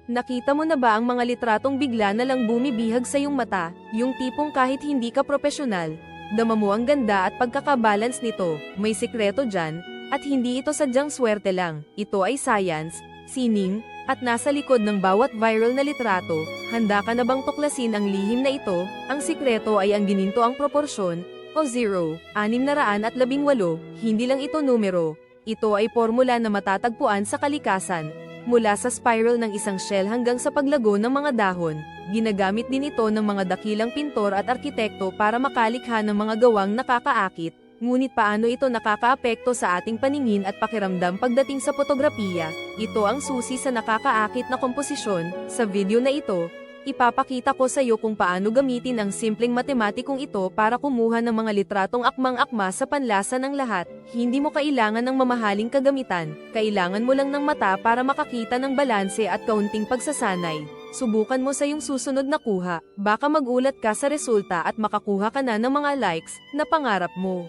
Nakita mo na ba ang mga litratong bigla na lang bumibihag sa iyong mata, yung tipong kahit hindi ka profesional, dama mo ang ganda at pagkakabalance nito, may sikreto dyan, at hindi ito sadyang swerte lang, ito ay science, sining, at nasa likod ng bawat viral na litrato. Handa ka na bang tuklasin ang lihim na ito? Ang sikreto ay ang ginintoang proporsyon, o 0, 618, hindi lang ito numero, ito ay formula na matatagpuan sa kalikasan. Mula sa spiral ng isang shell hanggang sa paglago ng mga dahon, ginagamit din ito ng mga dakilang pintor at arkitekto para makalikha ng mga gawang nakakaakit. Ngunit paano ito nakakaapekto sa ating paningin at pakiramdam pagdating sa fotografiya? Ito ang susi sa nakakaakit na komposisyon. Sa video na ito, ipapakita ko sa iyo kung paano gamitin ang simpleng matematikong ito para kumuha ng mga litratong akmang-akma sa panlasa ng lahat. Hindi mo kailangan ng mamahaling kagamitan, kailangan mo lang ng mata para makakita ng balanse at kaunting pagsasanay. Subukan mo sa iyong susunod na kuha, baka magulat ka sa resulta at makakuha ka na ng mga likes na pangarap mo.